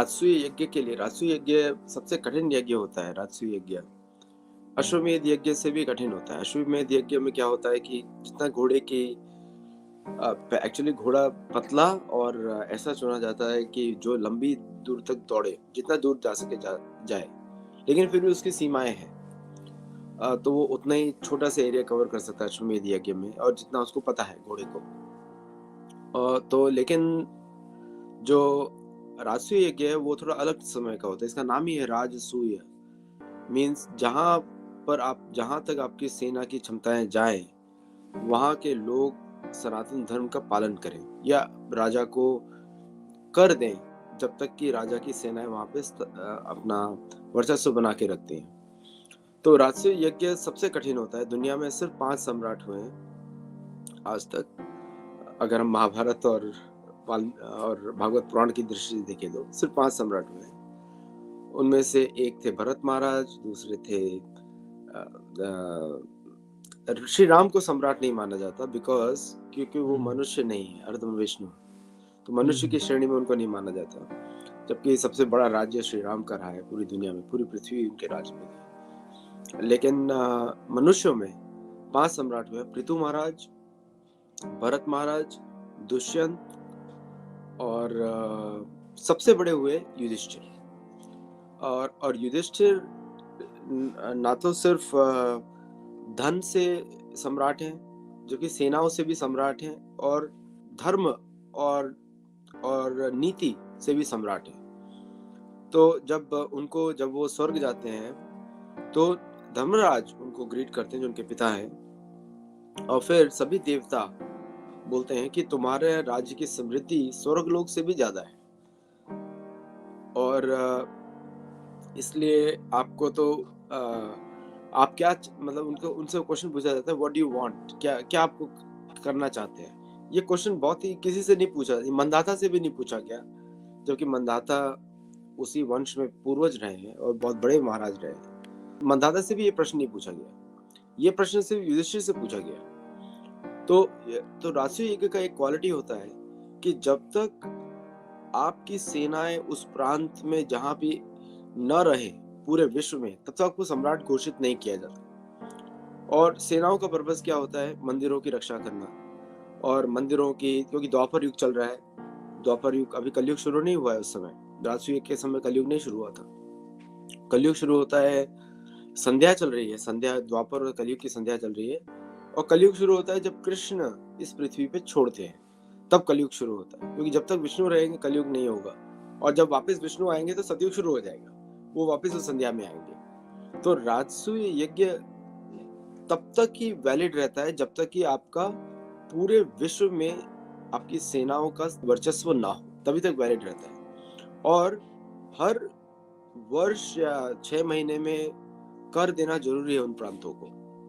राजसूय यज्ञ के लिए राजसूय यज्ञ सबसे कठिन यज्ञ होता है। राजसूय यज्ञ अश्वमेध यज्ञ से भी कठिन होता है। अश्वमेध यज्ञ में क्या होता है कि जितना घोड़े की एक्चुअली घोड़ा पतला और ऐसा चुना जाता है कि जो लंबी दूर तक दौड़े, जितना दूर जा सके जाए, लेकिन फिर भी उसकी सीमाएं हैं। तो वो उतना ही छोटा सा एरिया कवर कर सकता है अश्वमेध यज्ञ में, और जितना उसको पता है घोड़े को। तो लेकिन जो राजसूय यज्ञ है वो थोड़ा अलग समय का होता है। इसका नाम ही है राजसूय। मीन्स जहां तक आपकी सेना की क्षमताएं जाएं, वहां के लोग सनातन धर्म का पालन करें या राजा को कर दें, जब तक कि राजा की सेनाएं वहां पे अपना वर्चस्व बना के रखती हैं। तो राजसूय यज्ञ सबसे कठिन होता है। दुनिया में सिर्फ 5 सम्राट हुए हैं आज तक। अगर हम महाभारत और भागवत पुराण की दृष्टि से देखें तो सिर्फ 5 सम्राट हुए हैं। उनमें से एक थे भरत महाराज, दूसरे थे श्री राम को सम्राट नहीं माना जाता बिकॉज क्योंकि वो मनुष्य नहीं है, अर्धम विष्णु, तो मनुष्य की श्रेणी में उनको नहीं माना जाता। जबकि सबसे बड़ा राज्य श्री राम का रहा है पूरी दुनिया में, पूरी पृथ्वी उनके राज में थी। लेकिन मनुष्यों में 5 सम्राट हुए, पृथु महाराज, भरत महाराज, दुष्यंत, और सबसे बड़े हुए युधिष्ठिर। और युधिष्ठिर ना तो सिर्फ धन से सम्राट हैं, जो कि सेनाओं से भी सम्राट हैं, और धर्म और नीति से भी सम्राट हैं। तो जब वो स्वर्ग जाते हैं तो धर्मराज उनको ग्रीट करते हैं, जो उनके पिता हैं, और फिर सभी देवता बोलते हैं कि तुम्हारे राज्य की समृद्धि स्वर्गलोक से भी ज्यादा है, और इसलिए आपको तो आप क्या मतलब उनसे क्वेश्चन पूछा जाता है, व्हाट डू यू वांट, क्या आपको करना चाहते हैं। ये क्वेश्चन बहुत ही किसी से नहीं पूछा, मंदाता से भी नहीं पूछा गया, जबकि मंदाता उसी वंश में पूर्वज रहे हैं और बहुत बड़े महाराज रहे हैं। मंदाता से भी ये प्रश्न नहीं पूछा गया, ये प्रश्न सिर्फ युधिष्ठिर से पूछा गया। तो राजसूय यज्ञ का एक क्वालिटी होता है कि जब तक आपकी सेनाएं उस प्रांत में जहां भी न रहे पूरे विश्व में, तब तक आपको सम्राट घोषित नहीं किया जाता। और सेनाओं का पर्पस क्या होता है? मंदिरों की रक्षा करना, और मंदिरों की, क्योंकि द्वापर युग चल रहा है। द्वापर युग, अभी कलयुग शुरू नहीं हुआ है। उस समय राजसूय के समय कलयुग नहीं शुरू हुआ था। कलयुग शुरू होता है, संध्या चल रही है, संध्या, द्वापर और कलयुग की संध्या चल रही है। और कलयुग शुरू होता है जब कृष्ण इस पृथ्वी पे छोड़ते हैं, तब कलयुग शुरू होता है। क्योंकि जब तक विष्णु रहेंगे कलयुग नहीं होगा, और जब वापस विष्णु आएंगे तो सतयुग शुरू हो जाएगा, वो वापस उस संध्या में आएंगे। तो राजसूय यज्ञ तब तक ही वैलिड रहता है जब तक कि आपका पूरे विश्व में आपकी सेनाओं का वर्चस्व ना हो, तभी तक वैलिड रहता है। और हर वर्ष या 6 महीने में कर देना जरूरी है उन प्रांतों को।